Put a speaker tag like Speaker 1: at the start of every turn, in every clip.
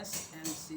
Speaker 1: SNC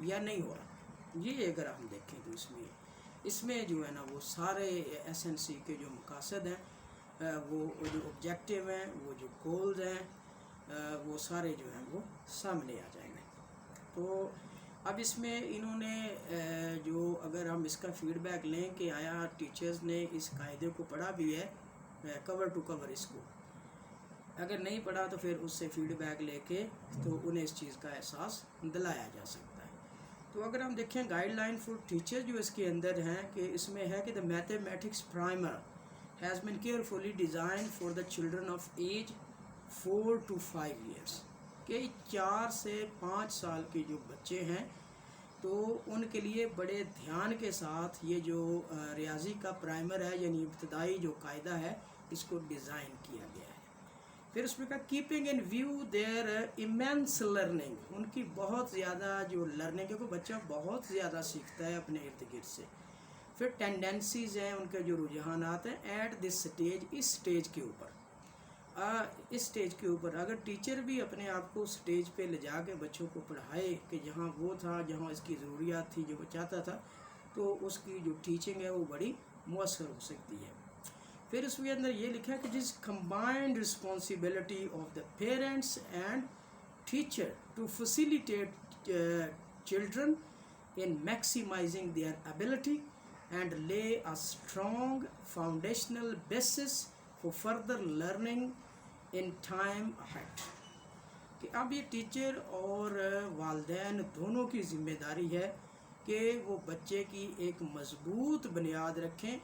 Speaker 1: یا نہیں ہو رہا. یہ اگر ہم دیکھیں تو اس میں جو ہے نا وہ سارے SNC کے جو مقاصد ہیں وہ جو آبجیکٹیو ہیں، وہ جو گولز ہیں، وہ سارے جو ہیں وہ سامنے آ جائیں گے. تو اب اس میں انہوں نے جو اگر ہم اس کا فیڈ بیک لیں کہ آیا ٹیچرز نے اس قاعدے کو پڑھا بھی ہے کور ٹو کور، اس کو اگر نہیں پڑھا تو پھر اس سے فیڈ بیک لے کے تو انہیں اس چیز کا احساس دلایا جا سکتا ہے. تو اگر ہم دیکھیں گائیڈ لائن فار ٹیچر جو اس کے اندر ہیں کہ اس میں ہے کہ the mathematics primer has been carefully designed for the children of age 4 to 5 years، کہ 4 سے 5 سال کے جو بچے ہیں تو ان کے لیے بڑے دھیان کے ساتھ یہ جو ریاضی کا پرائمر ہے یعنی ابتدائی جو قاعدہ ہے اس کو ڈیزائن کیا گیا ہے. پھر اس میں کہا keeping in view their immense learning, ان کی بہت زیادہ جو لرننگ، کیونکہ بچہ بہت زیادہ سیکھتا ہے اپنے ارد گرد سے. پھر ٹینڈنسیز ہیں، ان کے جو رجحانات ہیں ایٹ دس سٹیج، اس سٹیج کے اوپر اس سٹیج کے اوپر اگر ٹیچر بھی اپنے آپ کو سٹیج پہ لے جا کے بچوں کو پڑھائے کہ جہاں وہ تھا، جہاں اس کی ضروریات تھی، جو وہ چاہتا تھا، تو اس کی جو ٹیچنگ ہے وہ بڑی مؤثر ہو سکتی ہے. پھر اس کے اندر یہ لکھا ہے کہ جس combined responsibility of the parents and teacher to facilitate children in maximising their ability and lay a strong foundational basis for further learning in time ahead. کہ اب یہ ٹیچر اور والدین دونوں کی ذمہ داری ہے کہ وہ بچے کی ایک مضبوط بنیاد رکھیں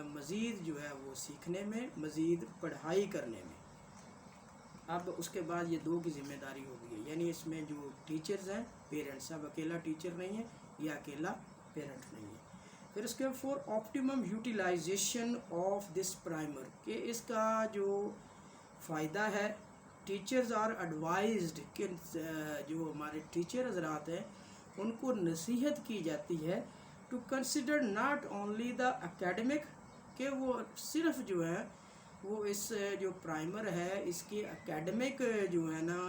Speaker 1: مزید جو ہے وہ سیکھنے میں، مزید پڑھائی کرنے میں. اب اس کے بعد یہ دو کی ذمہ داری ہوگی ہے، یعنی اس میں جو ٹیچرز ہیں، پیرنٹس، اب اکیلا ٹیچر نہیں ہے یا اکیلا پیرنٹ نہیں ہے. پھر اس کے for optimum utilization of this primer, کہ اس کا جو فائدہ ہے ٹیچرز آر ایڈوائزڈ، کہ جو ہمارے ٹیچر حضرات ہیں ان کو نصیحت کی جاتی ہے to consider not only the academic, کہ وہ صرف جو ہے وہ اس جو پرائمر ہے اس کے اکیڈمک جو ہے نا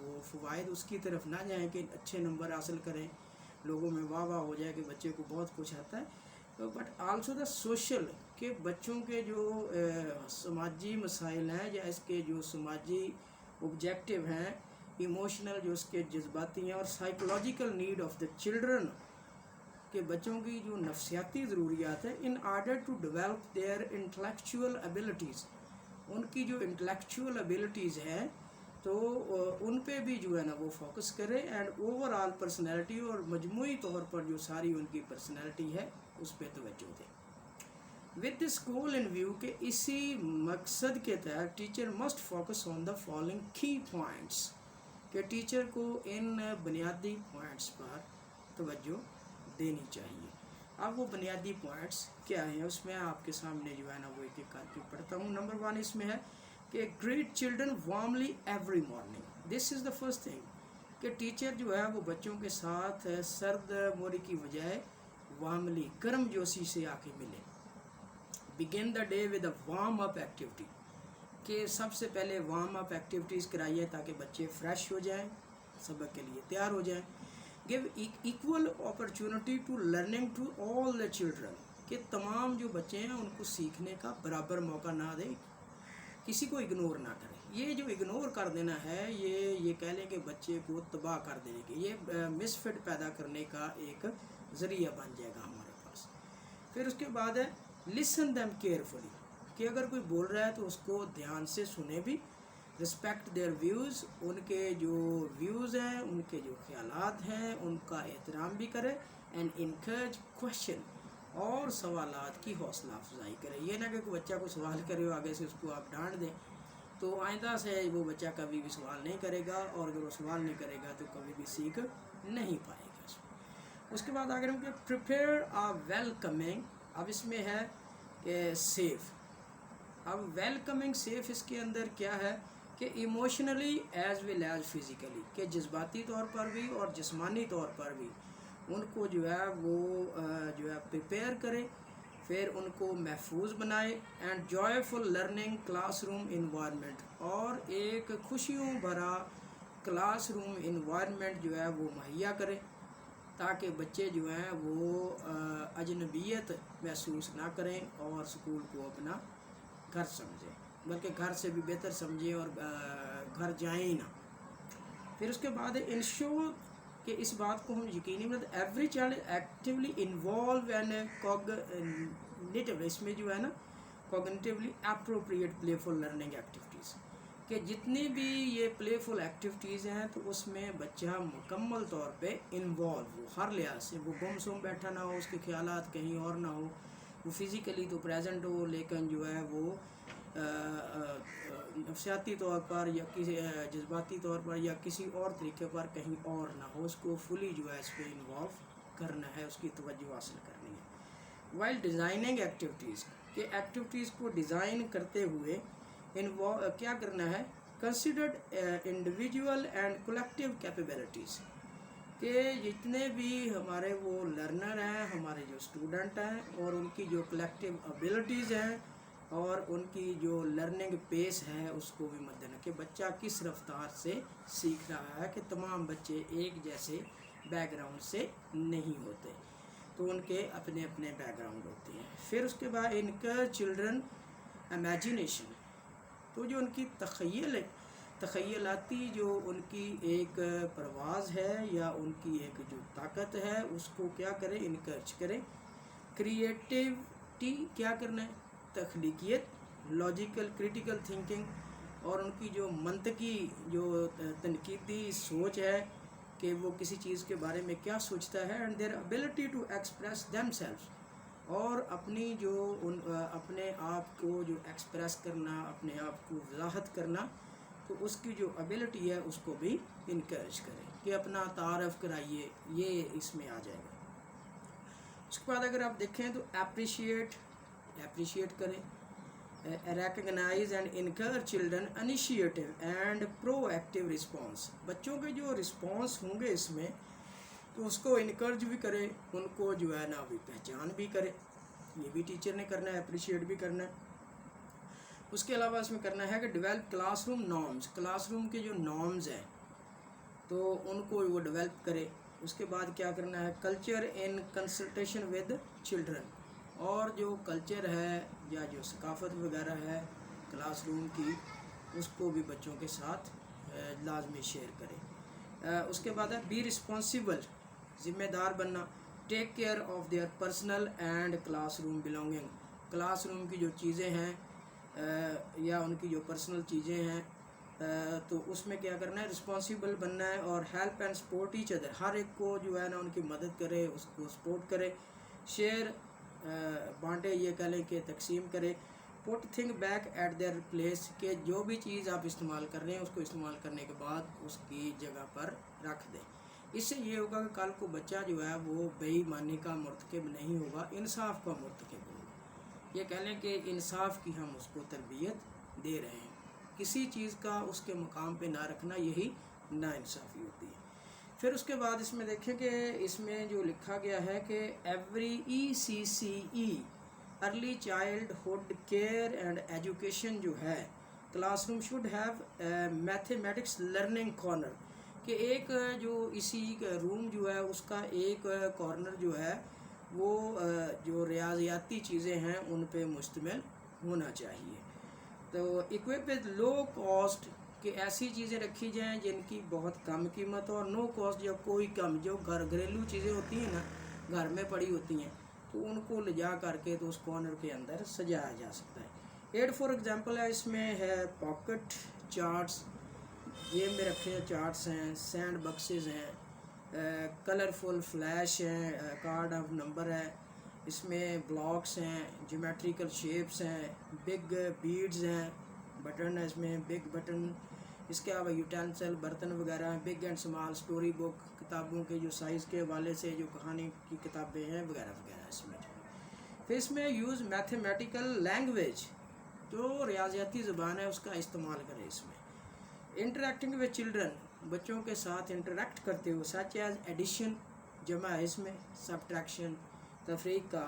Speaker 1: وہ فوائد اس کی طرف نہ جائیں کہ اچھے نمبر حاصل کریں، لوگوں میں واہ واہ ہو جائے کہ بچے کو بہت کچھ آتا ہے، بٹ آلسو دا سوشل، کہ بچوں کے جو سماجی مسائل ہیں یا اس کے جو سماجی آبجیکٹیو ہیں، ایموشنل جو اس کے جذباتی ہیں، اور psychological need of the children, کہ بچوں کی جو نفسیاتی ضروریات ہیں، in order to develop their intellectual abilities, ان کی جو انٹلیکچوئل ایبلٹیز ہیں تو ان پہ بھی جو ہے نا وہ فوکس کرے، اینڈ اوور آل پرسنالٹی، اور مجموعی طور پر جو ساری ان کی پرسنالٹی ہے اس پہ توجہ دیں. With this goal in view, کہ اسی مقصد کے تحت teacher must focus on the following کی پوائنٹس، کہ ٹیچر کو ان بنیادی پوائنٹس پر توجہ دینی چاہیے. اب وہ بنیادی پوائنٹس کیا ہیں اس میں آپ کے سامنے جو ہے نا وہ ایک ایک کر کے پڑھتا ہوں. نمبر 1 اس میں ہے کہ great children warmly every morning, this is the first thing, کہ ٹیچر جو ہے وہ بچوں کے ساتھ سرد موری کی بجائے وارملی، گرم جوشی سے آ کے ملے. Begin the day with a warm up activity, کہ سب سے پہلے وارم اپ ایکٹیویٹیز کرائیے تاکہ بچے فریش ہو جائیں، سبق کے لیے تیار ہو جائیں. give equal opportunity to learning to all the children، کہ تمام جو بچے ہیں ان کو سیکھنے کا برابر موقع نہ دیں، کسی کو اگنور نہ کریں. یہ جو اگنور کر دینا ہے یہ کہہ لیں کہ بچے کو تباہ کر دینے کے، یہ مس فٹ پیدا کرنے کا ایک ذریعہ بن جائے گا ہمارے پاس. پھر اس کے بعد ہے listen them carefully، کہ اگر کوئی بول رہا ہے تو اس کو دھیان سے سنیں بھی. رسپیکٹ دیئر ویوز، ان کے جو ویوز ہیں، ان کے جو خیالات ہیں ان کا احترام بھی کرے. اینڈ انکریج کوشچن، اور سوالات کی حوصلہ افزائی کرے. یہ نہ کہ کوئی بچہ کو سوال کرے ہو آگے سے اس کو آپ ڈانٹ دیں تو آئندہ سے وہ بچہ کبھی بھی سوال نہیں کرے گا، اور اگر وہ سوال نہیں کرے گا تو کبھی بھی سیکھ نہیں پائے گا. اس کے بعد اگر ہم کہ پریپیئر آ ویلکمنگ، اب اس میں ہے کہ سیف. اب ویلکمنگ سیف اس کے اندر کیا ہے کہ emotionally as well as physically, کہ جذباتی طور پر بھی اور جسمانی طور پر بھی ان کو جو ہے وہ جو ہے پریپیئر کرے، پھر ان کو محفوظ بنائے. And joy learning class room environment, اور ایک خوشیوں بھرا کلاس روم انوائرمنٹ جو ہے وہ مہیا کرے تاکہ بچے جو ہیں وہ اجنبیت محسوس نہ کریں اور اسکول کو اپنا گھر سمجھیں، بلکہ گھر سے بھی بہتر سمجھیں اور گھر جائیں ہی نہ۔ پھر اس کے بعد انشور کہ اس بات کو ہم یقینی بناتے every child actually involve and cognitive, اس میں جو ہے نا cognitively appropriate playful learning activities, کہ جتنی بھی یہ پلے فل ایکٹیویٹیز ہیں تو اس میں بچہ مکمل طور پہ انوالو ہو ہر لحاظ سے، وہ گم سم بیٹھا نہ ہو، اس کے خیالات کہیں اور نہ ہو، وہ فزیکلی تو پریزنٹ ہو لیکن جو ہے وہ نفسیاتی طور پر یا کسی جذباتی طور پر یا کسی اور طریقے پر کہیں اور نہ ہو، اس کو فلی جو ہے اس پہ انوالو کرنا ہے، اس کی توجہ حاصل کرنی ہے۔ وائل ڈیزائننگ ایکٹیویٹیز، کہ ایکٹیویٹیز کو ڈیزائن کرتے ہوئے کیا کرنا ہے، considered individual and collective capabilities, کہ جتنے بھی ہمارے وہ لرنر ہیں، ہمارے جو اسٹوڈنٹ ہیں، اور ان کی جو کلیکٹیو ابیلٹیز ہیں اور ان کی جو لرننگ پیس ہے اس کو بھی مد نظر، کہ بچہ کس رفتار سے سیکھ رہا ہے، کہ تمام بچے ایک جیسے بیک گراؤنڈ سے نہیں ہوتے، تو ان کے اپنے اپنے بیک گراؤنڈ ہوتے ہیں۔ پھر اس کے بعد انکر چلڈرن امیجنیشن، تو جو ان کی تخیلاتی جو ان کی ایک پرواز ہے یا ان کی ایک جو طاقت ہے اس کو کیا کریں، انکرج کریں۔ کریٹیوٹی کیا کرنا ہے، تخلیقیت، لاجیکل کریٹیکل تھنکنگ، اور ان کی جو منطقی جو تنقیدی سوچ ہے کہ وہ کسی چیز کے بارے میں کیا سوچتا ہے، and their ability to express themselves, اور اپنی جو اپنے آپ کو جو ایکسپریس کرنا، اپنے آپ کو وضاحت کرنا، تو اس کی جو ابیلٹی ہے اس کو بھی انکریج کریں، کہ اپنا تعارف کرائیے، یہ اس میں آ جائے گا۔ اس کے بعد اگر آپ دیکھیں تو اپریشیٹ کریں، recognize and encourage children initiative and proactive response, بچوں کے جو رسپانس ہوں گے اس میں تو اس کو انکریج بھی کرے، ان کو جو ہے نا بھی پہچان بھی کرے، یہ بھی ٹیچر نے کرنا ہے، اپریشیٹ بھی کرنا ہے۔ اس کے علاوہ اس میں کرنا ہے کہ develop class room norms, class room کے جو نارمز ہیں تو ان کو وہ ڈیولپ کرے۔ اس کے بعد کیا کرنا ہے، culture in consultation with children, اور جو کلچر ہے یا جو ثقافت وغیرہ ہے کلاس روم کی اس کو بھی بچوں کے ساتھ لازمی شیئر کرے۔ اس کے بعد ہے بی رسپانسیبل، ذمہ دار بننا، take care of their personal and classroom belonging, classroom کی جو چیزیں ہیں یا ان کی جو پرسنل چیزیں ہیں تو اس میں کیا کرنا ہے، رسپانسیبل بننا ہے، اور help and support each other, ہر ایک کو جو ہے نا ان کی مدد کرے، اس کو سپورٹ کرے، شیئر بانٹے، یہ کہہ لیں کہ تقسیم کرے، put thing back at their place, کہ جو بھی چیز آپ استعمال کر رہے ہیں اس کو استعمال کرنے کے بعد اس کی جگہ پر رکھ دیں۔ اس سے یہ ہوگا کہ کل کو بچہ جو ہے وہ بے ایمانی کا مرتکب نہیں ہوگا، انصاف کا مرتکب ہوگا، یہ کہہ لیں کہ انصاف کی ہم اس کو تربیت دے رہے ہیں، کسی چیز کا اس کے مقام پہ نہ رکھنا، یہی ناانصافی ہوتی ہے۔ پھر اس کے بعد اس میں دیکھیں کہ اس میں جو لکھا گیا ہے کہ every ECCE early childhood care and education جو ہے، classroom should have mathematics learning corner, کہ ایک جو اسی روم جو ہے اس کا ایک کارنر جو ہے وہ جو ریاضیاتی چیزیں ہیں ان پہ مشتمل ہونا چاہیے۔ تو اکوپ ود لو کاسٹ، کہ ایسی چیزیں رکھی جائیں جن کی بہت کم قیمت ہو، اور نو کاسٹ یا کوئی کم، جو گھریلو چیزیں ہوتی ہیں نا گھر میں پڑی ہوتی ہیں تو ان کو لے جا کر کے تو اس کارنر کے اندر سجایا جا سکتا ہے۔ ایڈ فار ایگزامپل ہے اس میں ہے پاکٹ چارٹس، جیب میں رکھے چارٹس ہیں، سینڈ باکسز ہیں، کلرفل فلیش ہیں، کارڈ آف نمبر ہے، اس میں بلاکس ہیں، جیومیٹریکل شیپس ہیں، بگ بیڈز ہیں، بٹن ہے اس میں بگ بٹن، اس کے علاوہ یوٹینسل برتن وغیرہ ہیں، بگ اینڈ سمال اسٹوری بک، کتابوں کے جو سائز کے حوالے سے جو کہانی کی کتابیں ہیں وغیرہ وغیرہ اس میں۔ پھر اس میں یوز میتھمیٹیکل لینگویج، جو ریاضیاتی زبان ہے اس کا استعمال کریں اس میں۔ انٹریکٹنگ ود چلڈرن، بچوں کے ساتھ انٹریکٹ کرتے ہوئے، سچ ایز ایڈیشن، جمع ہے اس میں، سبٹریکشن، تفریق کا،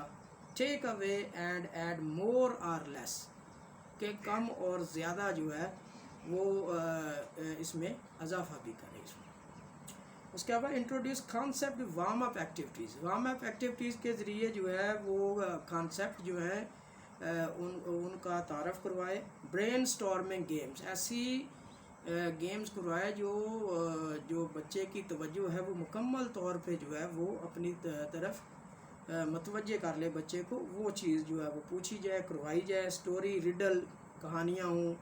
Speaker 1: ٹیک اوے اینڈ ایڈ مور اور لیس، کہ کم اور زیادہ جو ہے وہ اس میں اضافہ بھی کرے اس میں۔ اس کے بعد introduce concept warm up activities. Warm up activities کے ذریعے جو ہے وہ کانسیپٹ جو ہے ان کا تعارف کروائے. برین اسٹارمنگ گیمز, ایسی گیمز کروائے جو بچے کی توجہ ہے وہ مکمل طور پہ جو ہے وہ اپنی طرف متوجہ کر لے بچے کو, وہ چیز جو ہے وہ پوچھی جائے, کروائی جائے. سٹوری, ریڈل, کہانیاں ہوں,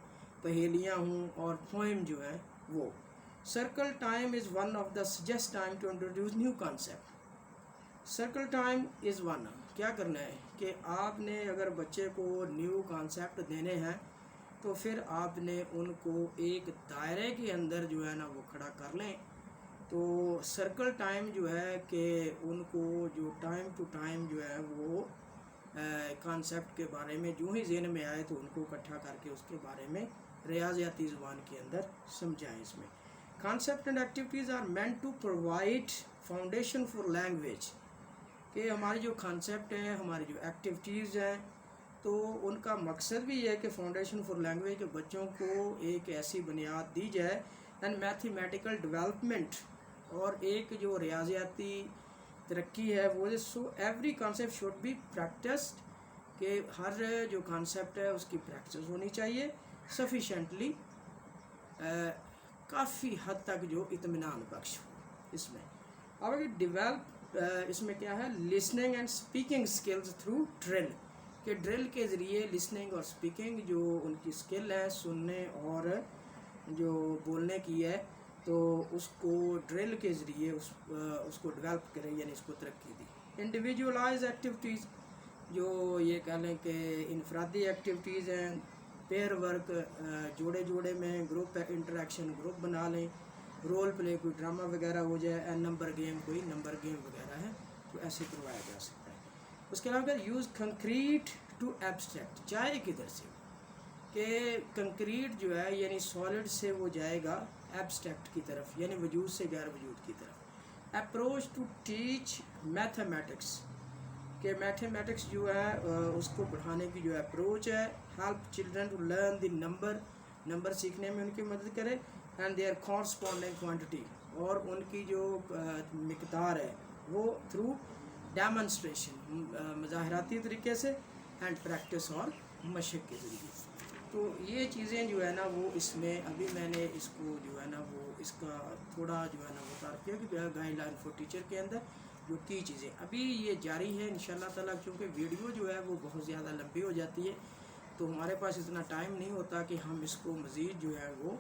Speaker 1: پہیلیاں ہوں اور پوئم جو ہے وہ. Circle time is one of the suggest time to introduce new concept. Circle time is one. کیا کرنا ہے کہ آپ نے اگر بچے کو نیو کانسیپٹ دینے ہیں تو پھر آپ نے ان کو ایک دائرے کے اندر جو ہے نا وہ کھڑا کر لیں. تو سرکل ٹائم جو ہے کہ ان کو جو ٹائم ٹو ٹائم جو ہے وہ کانسیپٹ کے بارے میں جو ہی ذہن میں آئے تو ان کو اکٹھا کر کے اس کے بارے میں ریاضیاتی زبان کے اندر سمجھائیں. اس میں concept and activities are meant to provide foundation for language, کہ ہماری جو کانسیپٹ ہیں, ہماری جو ایکٹیویٹیز ہیں, تو ان کا مقصد بھی یہ ہے کہ فاؤنڈیشن فار لینگویج, کے بچوں کو ایک ایسی بنیاد دی جائے اینڈ میتھمیٹیکل ڈیولپمنٹ, اور ایک جو ریاضیاتی ترقی ہے وہ. So every concept should be practised, کہ ہر جو کانسیپٹ ہے اس کی پریکٹس ہونی چاہیے سفیشینٹلی, کافی حد تک جو اطمینان بخش ہو. اس میں اب ڈیولپ اس میں کیا ہے, listening and speaking skills through drill, کہ ڈرل کے ذریعے لسننگ اور اسپیکنگ جو ان کی اسکل ہے سننے اور جو بولنے کی ہے, تو اس کو ڈرل کے ذریعے اس کو ڈیولپ کرے, یعنی اس کو ترقی دی. انڈیویجولائز ایکٹیویٹیز, جو یہ کہہ لیں کہ انفرادی ایکٹیویٹیز ہیں, پیئر ورک, جوڑے جوڑے میں گروپ انٹریکشن, گروپ بنا لیں, رول پلے, کوئی ڈرامہ وغیرہ ہو جائے, نمبر گیم, کوئی نمبر گیم وغیرہ ہے تو ایسے کروایا جا سکتا ہے. اس کے علاوہ یوز کنکریٹ ٹو ایبسٹریکٹ, جائے کدھر سے, کہ کنکریٹ جو ہے یعنی سالڈ سے وہ جائے گا ایبسٹریکٹ کی طرف, یعنی وجود سے غیر وجود کی طرف. اپروچ ٹو ٹیچ میتھمیٹکس, کہ میتھمیٹکس جو ہے اس کو پڑھانے کی جو اپروچ ہے. Help children to learn the number سیکھنے میں ان کی مدد کرے, اینڈ دیئر کورسپونڈنگ کوانٹٹی, اور ان کی جو مقدار ہے وہ تھرو ڈیمونسٹریشن, مظاہراتی طریقے سے, اینڈ پریکٹس اور مشق کے ذریعے. تو یہ چیزیں جو ہے نا وہ اس میں ابھی میں نے اس کو جو ہے نا وہ اس کا تھوڑا جو ہے نا وہ تعارف کیا کہ گائیڈ لائن فار ٹیچر کے اندر جو کی چیزیں ابھی یہ جاری ہے انشاءاللہ تعالیٰ, کیونکہ ویڈیو جو ہے وہ بہت زیادہ لمبی ہو جاتی ہے تو ہمارے پاس اتنا ٹائم نہیں ہوتا کہ ہم اس کو مزید جو ہے وہ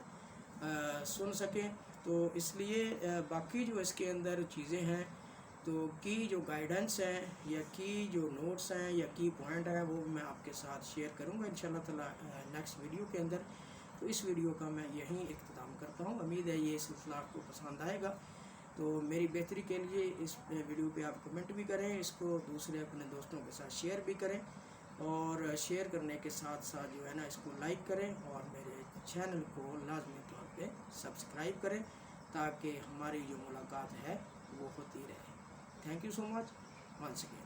Speaker 1: سن سکیں. تو اس لیے باقی جو اس کے اندر چیزیں ہیں تو کی جو گائیڈنس ہیں یا کی جو نوٹس ہیں یا کی پوائنٹ ہیں وہ میں آپ کے ساتھ شیئر کروں گا انشاءاللہ تعالیٰ نیکسٹ ویڈیو کے اندر. تو اس ویڈیو کا میں یہیں اختتام کرتا ہوں. امید ہے یہ سلسلہ آپ کو پسند آئے گا. تو میری بہتری کے لیے اس ویڈیو پہ آپ کمنٹ بھی کریں, اس کو دوسرے اپنے دوستوں کے ساتھ شیئر بھی کریں, اور شیئر کرنے کے ساتھ ساتھ جو ہے نا اس کو لائک کریں, اور میرے چینل کو لازمی طور پہ سبسکرائب کریں تاکہ ہماری جو ملاقات ہے وہ ہوتی رہے. Thank you so much once again.